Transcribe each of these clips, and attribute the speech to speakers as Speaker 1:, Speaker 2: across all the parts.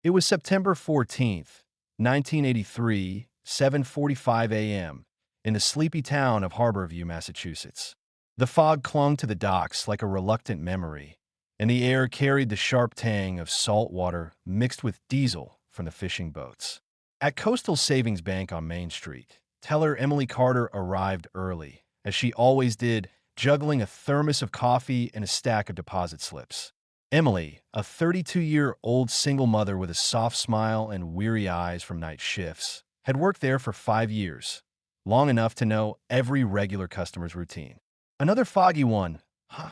Speaker 1: It was September 14th, 1983, 7:45 a.m., in the sleepy town of Harborview, Massachusetts. The fog clung to the docks like a reluctant memory, and the air carried the sharp tang of salt water mixed with diesel from the fishing boats. At Coastal Savings Bank on Main Street, teller Emily Carter arrived early, as she always did, juggling a thermos of coffee and a stack of deposit slips. Emily, a 32-year-old single mother with a soft smile and weary eyes from night shifts, had worked there for 5 years, long enough to know every regular customer's routine. "Another foggy one, huh?"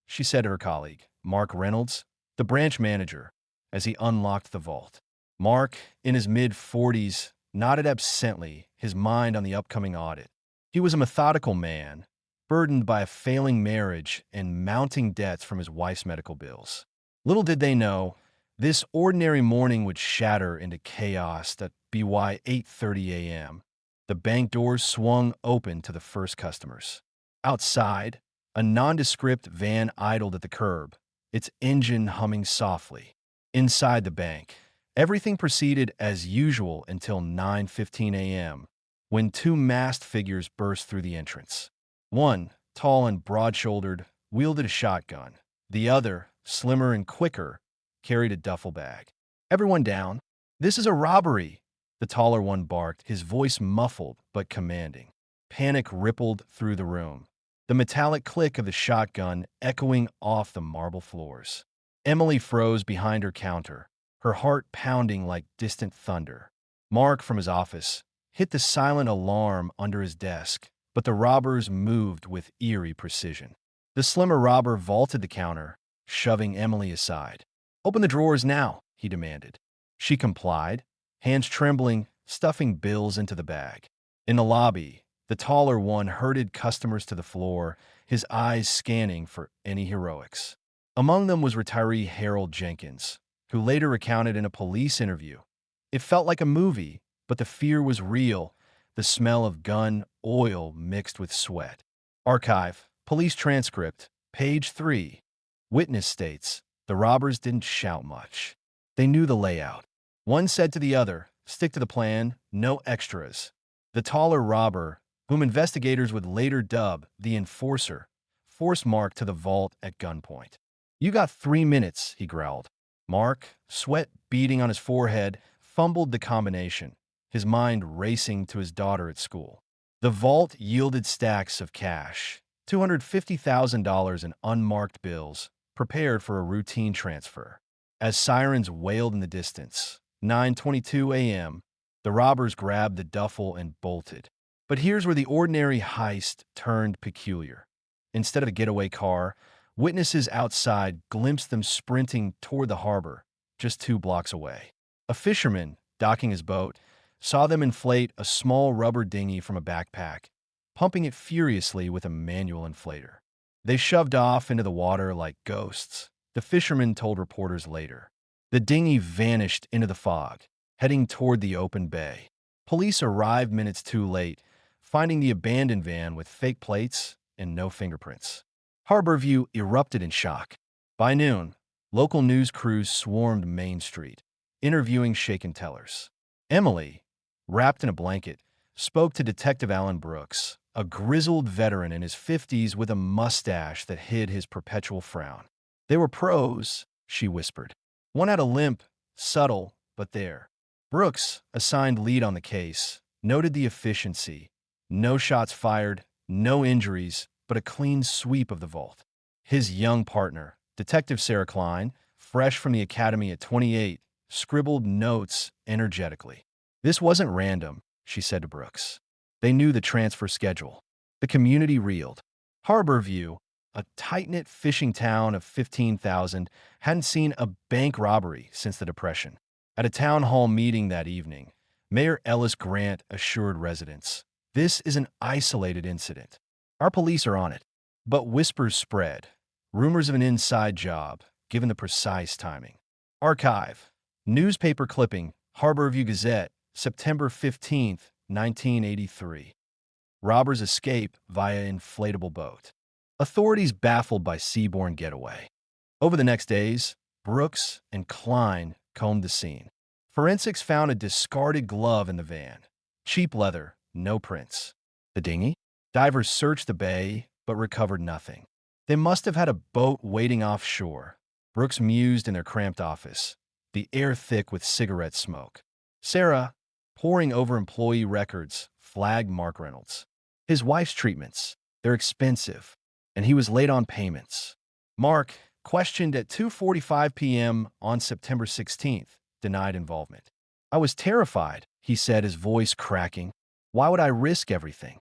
Speaker 1: she said to her colleague, Mark Reynolds, the branch manager, as he unlocked the vault. Mark, in his mid-40s, nodded absently, his mind on the upcoming audit. He was a methodical man, burdened by a failing marriage and mounting debts from his wife's medical bills. Little did they know, this ordinary morning would shatter into chaos at BY 8:30 a.m. The bank doors swung open to the first customers. Outside, a nondescript van idled at the curb, its engine humming softly. Inside the bank, everything proceeded as usual until 9:15 a.m., when two masked figures burst through the entrance. One, tall and broad-shouldered, wielded a shotgun. The other, slimmer and quicker, carried a duffel bag. "Everyone down. This is a robbery," the taller one barked, his voice muffled but commanding. Panic rippled through the room, the metallic click of the shotgun echoing off the marble floors. Emily froze behind her counter, her heart pounding like distant thunder. Mark, from his office, hit the silent alarm under his desk, but the robbers moved with eerie precision. The slimmer robber vaulted the counter, shoving Emily aside. "Open the drawers now," he demanded. She complied, hands trembling, stuffing bills into the bag. In the lobby, the taller one herded customers to the floor, his eyes scanning for any heroics. Among them was retiree Harold Jenkins, who later recounted in a police interview. "It felt like a movie, but the fear was real, the smell of gun oil mixed with sweat." Archive, police transcript, page 3. Witness states, "The robbers didn't shout much. They knew the layout. One said to the other, 'Stick to the plan, no extras.'" The taller robber, whom investigators would later dub the Enforcer, forced Mark to the vault at gunpoint. "You got 3 minutes," he growled. Mark, sweat beading on his forehead, fumbled the combination, his mind racing to his daughter at school. The vault yielded stacks of cash, $250,000 in unmarked bills, prepared for a routine transfer. As sirens wailed in the distance, 9:22 a.m., the robbers grabbed the duffel and bolted. But here's where the ordinary heist turned peculiar. Instead of a getaway car, witnesses outside glimpsed them sprinting toward the harbor, just 2 blocks away. A fisherman, docking his boat, saw them inflate a small rubber dinghy from a backpack, pumping it furiously with a manual inflator. "They shoved off into the water like ghosts," the fisherman told reporters later. The dinghy vanished into the fog, heading toward the open bay. Police arrived minutes too late, finding the abandoned van with fake plates and no fingerprints. Harborview erupted in shock. By noon, local news crews swarmed Main Street, interviewing shaken tellers. Emily, wrapped in a blanket, spoke to Detective Alan Brooks, a grizzled veteran in his 50s with a mustache that hid his perpetual frown. "They were pros," she whispered. "One had a limp, subtle, but there." Brooks, assigned lead on the case, noted the efficiency. No shots fired, no injuries, but a clean sweep of the vault. His young partner, Detective Sarah Klein, fresh from the academy at 28, scribbled notes energetically. "This wasn't random," she said to Brooks. "They knew the transfer schedule." The community reeled. Harborview, a tight-knit fishing town of 15,000, hadn't seen a bank robbery since the Depression. At a town hall meeting that evening, Mayor Ellis Grant assured residents, "This is an isolated incident. Our police are on it." But whispers spread, rumors of an inside job, given the precise timing. Archive, newspaper clipping, Harborview Gazette, September 15th, 1983. Robbers escape via inflatable boat. Authorities baffled by seaborne getaway. Over the next days, Brooks and Klein combed the scene. Forensics found a discarded glove in the van. Cheap leather, no prints. The dinghy? Divers searched the bay, but recovered nothing. They must have had a boat waiting offshore. Brooks mused in their cramped office, the air thick with cigarette smoke. Sarah, poring over employee records, flagged Mark Reynolds. His wife's treatments, they're expensive, and he was late on payments. Mark, questioned at 2:45 p.m. on September 16th, denied involvement. I was terrified, he said, his voice cracking. Why would I risk everything?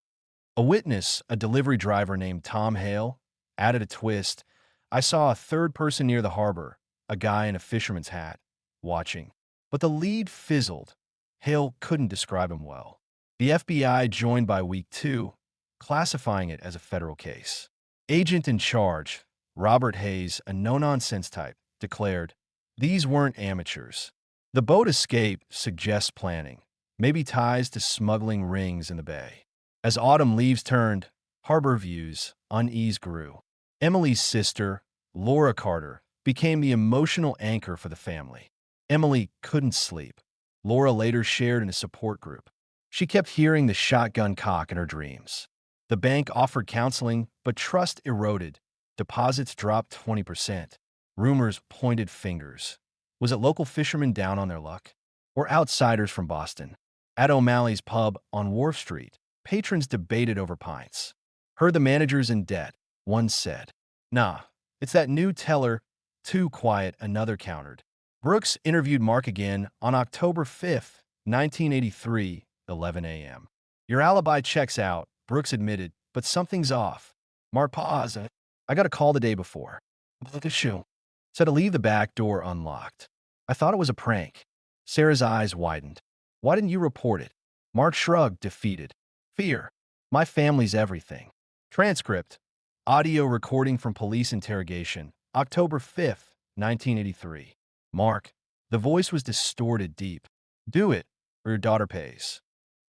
Speaker 1: A witness, a delivery driver named Tom Hale, added a twist. I saw a third person near the harbor, a guy in a fisherman's hat, watching. But the lead fizzled. Hale couldn't describe him well. The FBI joined by week 2, classifying it as a federal case. Agent in charge, Robert Hayes, a no-nonsense type, declared, these weren't amateurs. The boat escape suggests planning, maybe ties to smuggling rings in the bay. As autumn leaves turned, Harborview's unease grew. Emily's sister, Laura Carter, became the emotional anchor for the family. Emily couldn't sleep. Laura later shared in a support group. She kept hearing the shotgun cock in her dreams. The bank offered counseling, but trust eroded. Deposits dropped 20%. Rumors pointed fingers. Was it local fishermen down on their luck? Or outsiders from Boston? At O'Malley's pub on Wharf Street, patrons debated over pints. Heard the manager's in debt, one said. Nah, it's that new teller, too quiet, another countered. Brooks interviewed Mark again on October 5th, 1983, 11 a.m. Your alibi checks out, Brooks admitted, but something's off. Mark paused. I got a call the day before. Look at shoe. Said to leave the back door unlocked. I thought it was a prank. Sarah's eyes widened. Why didn't you report it? Mark shrugged, defeated. Fear. My family's everything. Transcript. Audio recording from police interrogation, October 5th, 1983. Mark. The voice was distorted deep. Do it, or your daughter pays.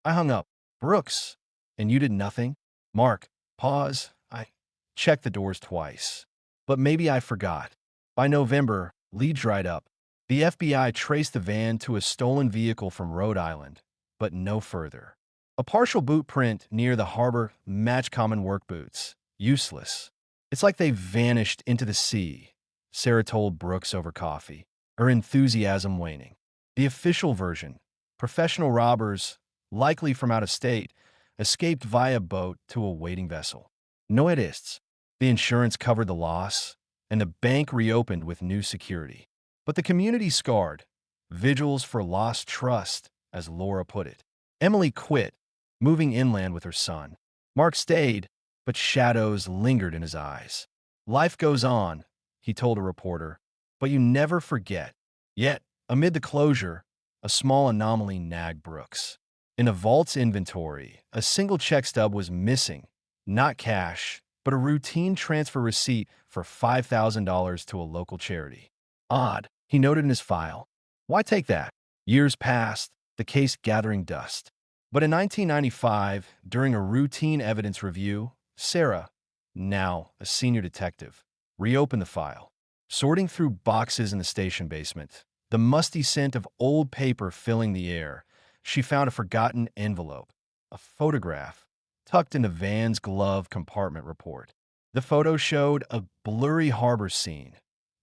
Speaker 1: I hung up. Brooks. And you did nothing? Mark. Pause. I checked the doors twice. But maybe I forgot. By November, lead dried up. The FBI traced the van to a stolen vehicle from Rhode Island, but no further. A partial boot print near the harbor matched common work boots. Useless. It's like they vanished into the sea, Sarah told Brooks over coffee, her enthusiasm waning. The official version, professional robbers, likely from out of state, escaped via boat to a waiting vessel. No arrests. The insurance covered the loss, and the bank reopened with new security. But the community scarred. Vigils for lost trust, as Laura put it. Emily quit, moving inland with her son. Mark stayed, but shadows lingered in his eyes. Life goes on, he told a reporter, but you never forget. Yet, amid the closure, a small anomaly nagged Brooks. In a vault's inventory, a single check stub was missing, not cash, but a routine transfer receipt for $5,000 to a local charity. Odd, he noted in his file. Why take that? Years passed, the case gathering dust. But in 1995, during a routine evidence review, Sarah, now a senior detective, reopened the file. Sorting through boxes in the station basement, the musty scent of old paper filling the air, she found a forgotten envelope, a photograph, tucked in the van's glove compartment report. The photo showed a blurry harbor scene,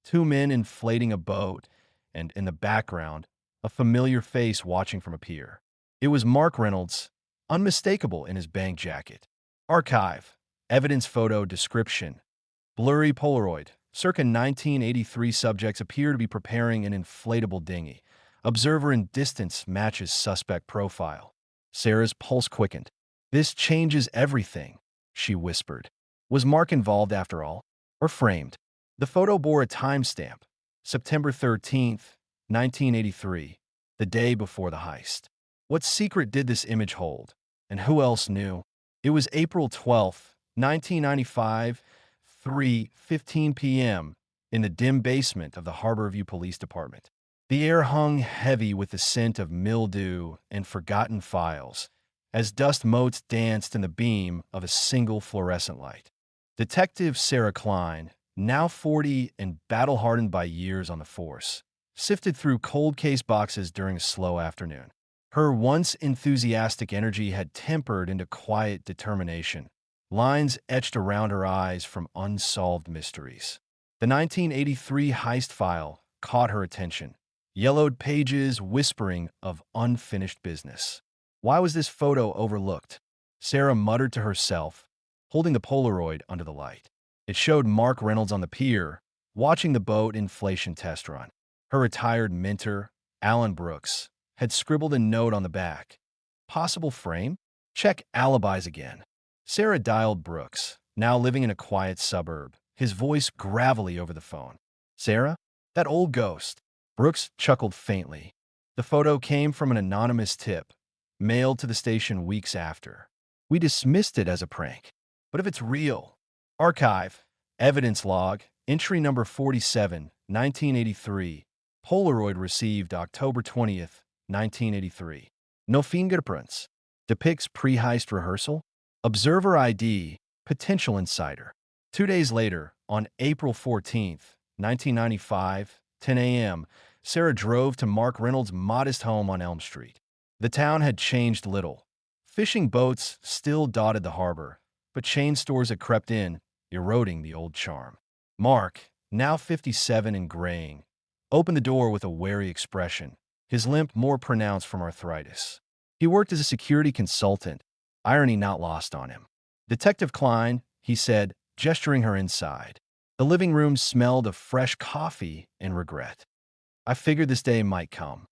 Speaker 1: two men inflating a boat, and in the background, a familiar face watching from a pier. It was Mark Reynolds, unmistakable in his bank jacket. Archive, evidence photo description, blurry Polaroid. Circa 1983 subjects appear to be preparing an inflatable dinghy. Observer in distance matches suspect profile. Sarah's pulse quickened. This changes everything, she whispered. Was Mark involved after all, or framed? The photo bore a timestamp, September 13th, 1983, the day before the heist. What secret did this image hold, and who else knew? It was April 12th, 1995, 3:15 p.m., in the dim basement of the Harborview Police Department. The air hung heavy with the scent of mildew and forgotten files, as dust motes danced in the beam of a single fluorescent light. Detective Sarah Klein, now 40 and battle-hardened by years on the force, sifted through cold case boxes during a slow afternoon. Her once enthusiastic energy had tempered into quiet determination, lines etched around her eyes from unsolved mysteries. The 1983 heist file caught her attention, yellowed pages whispering of unfinished business. Why was this photo overlooked? Sarah muttered to herself, holding the Polaroid under the light. It showed Mark Reynolds on the pier, watching the boat inflation test run. Her retired mentor, Alan Brooks, had scribbled a note on the back. Possible frame? Check alibis again. Sarah dialed Brooks, now living in a quiet suburb, his voice gravelly over the phone. Sarah? That old ghost. Brooks chuckled faintly. The photo came from an anonymous tip, mailed to the station weeks after. We dismissed it as a prank. But if it's real... Archive, evidence log, entry number 47, 1983. Polaroid received October 20th, 1983. No fingerprints. Depicts pre-heist rehearsal. Observer ID, potential insider. 2 days later, on April 14th, 1995, 10 a.m., Sarah drove to Mark Reynolds' modest home on Elm Street. The town had changed little. Fishing boats still dotted the harbor, but chain stores had crept in, eroding the old charm. Mark, now 57 and graying, opened the door with a wary expression, his limp more pronounced from arthritis. He worked as a security consultant, irony not lost on him. Detective Klein, he said, gesturing her inside. The living room smelled of fresh coffee and regret. I figured this day might come.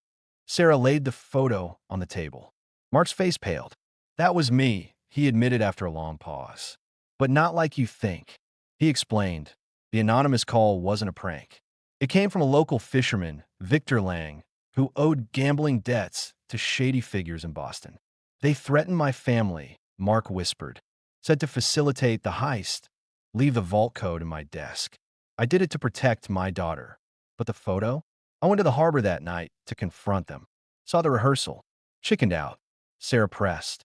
Speaker 1: Sarah laid the photo on the table. Mark's face paled. That was me, he admitted after a long pause. But not like you think. He explained. The anonymous call wasn't a prank. It came from a local fisherman, Victor Lang, who owed gambling debts to shady figures in Boston. They threatened my family, Mark whispered. Said to facilitate the heist, leave the vault code in my desk. I did it to protect my daughter. But the photo? I went to the harbor that night to confront them. Saw the rehearsal. Chickened out. Sarah pressed.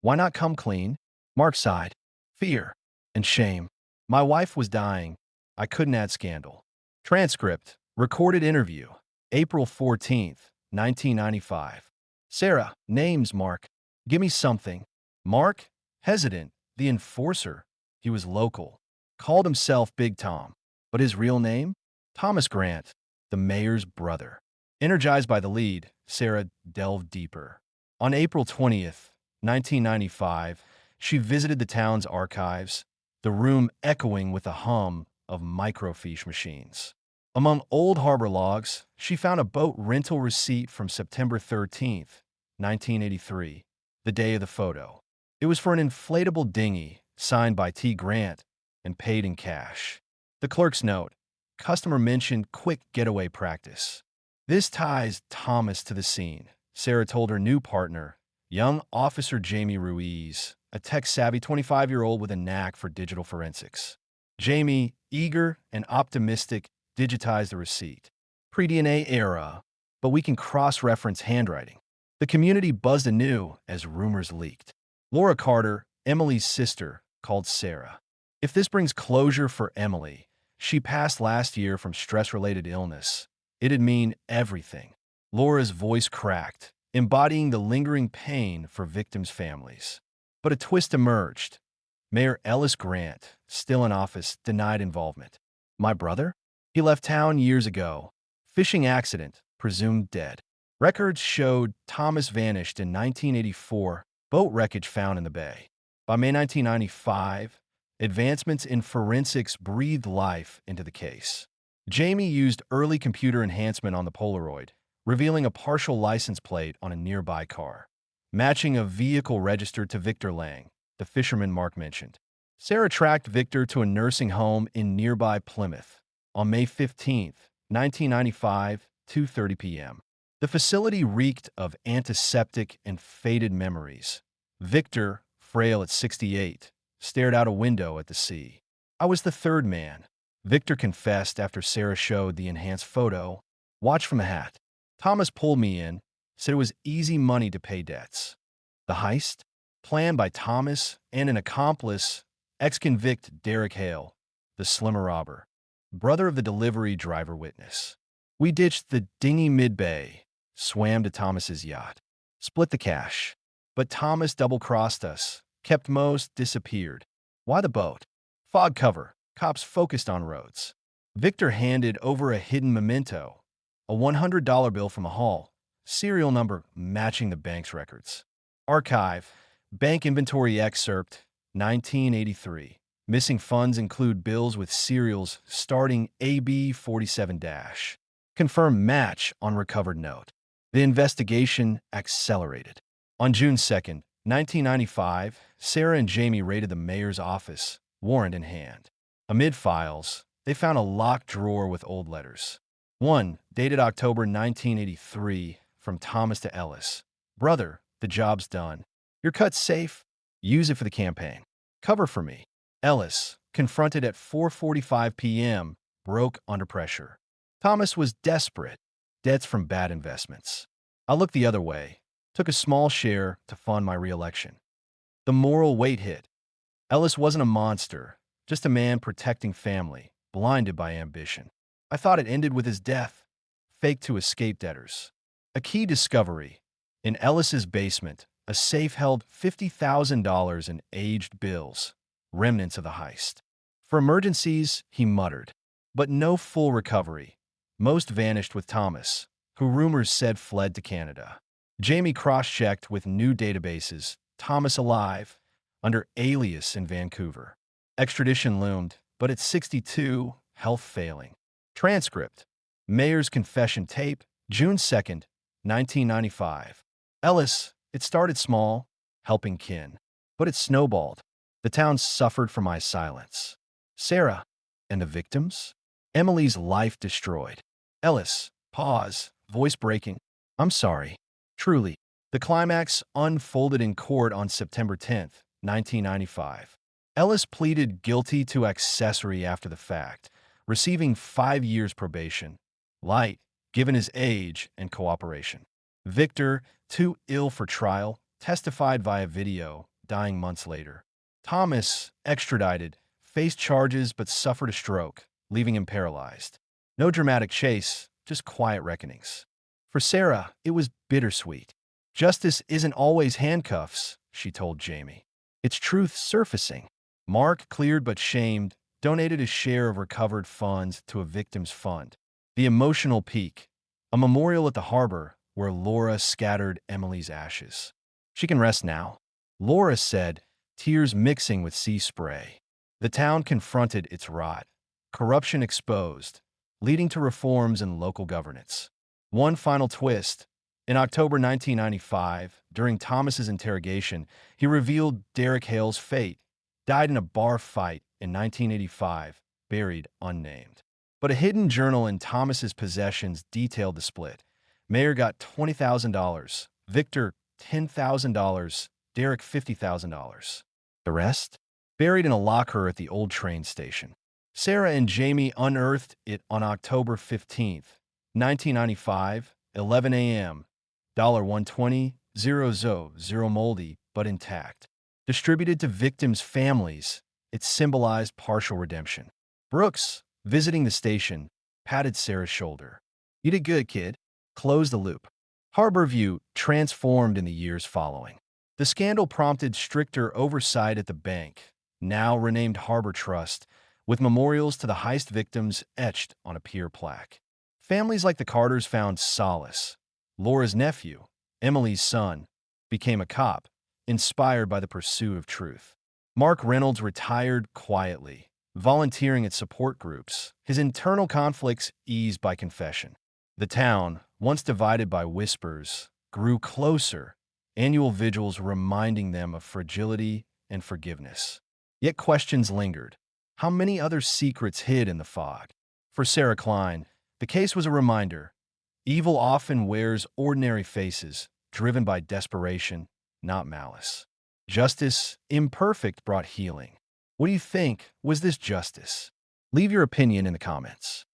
Speaker 1: Why not come clean? Mark sighed. Fear and shame. My wife was dying. I couldn't add scandal. Transcript. Recorded interview. April 14th, 1995. Sarah, names Mark. Give me something. Mark? Hesitant. The enforcer. He was local. Called himself Big Tom. But his real name? Thomas Grant, the mayor's brother. Energized by the lead, Sarah delved deeper. On April 20th, 1995, she visited the town's archives, the room echoing with a hum of microfiche machines. Among old harbor logs, she found a boat rental receipt from September 13th, 1983, the day of the photo. It was for an inflatable dinghy, signed by T. Grant, and paid in cash. The clerk's note, customer mentioned quick getaway practice. This ties Thomas to the scene, Sarah told her new partner, young Officer Jamie Ruiz, a tech-savvy 25-year-old with a knack for digital forensics. Jamie, eager and optimistic, digitized the receipt. Pre-DNA era, but we can cross-reference handwriting. The community buzzed anew as rumors leaked. Laura Carter, Emily's sister, called Sarah. If this brings closure for Emily, she passed last year from stress-related illness. It'd mean everything. Laura's voice cracked, embodying the lingering pain for victims' families. But a twist emerged. Mayor Ellis Grant, still in office, denied involvement. My brother? He left town years ago. Fishing accident, presumed dead. Records showed Thomas vanished in 1984, boat wreckage found in the bay. By May 1995, advancements in forensics breathed life into the case. Jamie used early computer enhancement on the Polaroid, revealing a partial license plate on a nearby car, matching a vehicle registered to Victor Lang, the fisherman Mark mentioned. Sarah tracked Victor to a nursing home in nearby Plymouth on May 15, 1995, 2:30 p.m. The facility reeked of antiseptic and faded memories. Victor, frail at 68, stared out a window at the sea. I was the third man, Victor confessed after Sarah showed the enhanced photo. Watch from a hat. Thomas pulled me in, said it was easy money to pay debts. The heist? Planned by Thomas and an accomplice, ex-convict Derek Hale, the slimmer robber, brother of the delivery driver witness. We ditched the dinghy mid-bay, swam to Thomas's yacht, split the cash. But Thomas double-crossed us, kept most, disappeared. Why the boat? Fog cover. Cops focused on roads. Victor handed over a hidden memento, a $100 bill from a haul, serial number matching the bank's records. Archive, bank inventory excerpt, 1983. Missing funds include bills with serials starting AB 47-. Confirm match on recovered note. The investigation accelerated. On June 2nd, 1995, Sarah and Jamie raided the mayor's office, warrant in hand. Amid files, they found a locked drawer with old letters. One, dated October 1983, from Thomas to Ellis. Brother, the job's done. Your cut's safe. Use it for the campaign. Cover for me. Ellis, confronted at 4:45 p.m., broke under pressure. Thomas was desperate. Debts from bad investments. I looked the other way. Took a small share to fund my re-election. The moral weight hit. Ellis wasn't a monster, just a man protecting family, blinded by ambition. I thought it ended with his death, faked to escape debtors. A key discovery. In Ellis's basement, a safe held $50,000 in aged bills, remnants of the heist. For emergencies, he muttered, but no full recovery. Most vanished with Thomas, who rumors said fled to Canada. Jamie cross-checked with new databases, Thomas alive, under alias in Vancouver. Extradition loomed, but at 62, health failing. Transcript. Mayor's confession tape, June 2nd, 1995. Ellis, it started small, helping kin, but it snowballed. The town suffered for my silence. Sarah, and the victims? Emily's life destroyed. Ellis, pause, voice breaking. I'm sorry. Truly. The climax unfolded in court on September 10th, 1995. Ellis pleaded guilty to accessory after the fact, receiving 5 years probation. Light, given his age and cooperation. Victor, too ill for trial, testified via video, dying months later. Thomas, extradited, faced charges but suffered a stroke, leaving him paralyzed. No dramatic chase, just quiet reckonings. For Sarah, it was bittersweet. Justice isn't always handcuffs, she told Jamie. It's truth surfacing. Mark, cleared but shamed, donated his share of recovered funds to a victim's fund. The emotional peak, a memorial at the harbor where Laura scattered Emily's ashes. She can rest now, Laura said, tears mixing with sea spray. The town confronted its rot, corruption exposed, leading to reforms in local governance. One final twist. In October 1995, during Thomas's interrogation, he revealed Derek Hale's fate. Died in a bar fight in 1985, buried unnamed. But a hidden journal in Thomas's possessions detailed the split. Mayor got $20,000, Victor $10,000, Derek $50,000. The rest? Buried in a locker at the old train station. Sarah and Jamie unearthed it on October 15th, 1995, 11 a.m. $120, 0 moldy, but intact. Distributed to victims' families, it symbolized partial redemption. Brooks, visiting the station, patted Sarah's shoulder. You did good, kid. Close the loop. Harborview transformed in the years following. The scandal prompted stricter oversight at the bank, now renamed Harbor Trust, with memorials to the heist victims etched on a pier plaque. Families like the Carters found solace. Laura's nephew, Emily's son, became a cop, inspired by the pursuit of truth. Mark Reynolds retired quietly, volunteering at support groups, his internal conflicts eased by confession. The town, once divided by whispers, grew closer, annual vigils reminding them of fragility and forgiveness. Yet questions lingered. How many other secrets hid in the fog? For Sarah Klein, the case was a reminder. Evil often wears ordinary faces, driven by desperation, not malice. Justice, imperfect, brought healing. What do you think? Was this justice? Leave your opinion in the comments.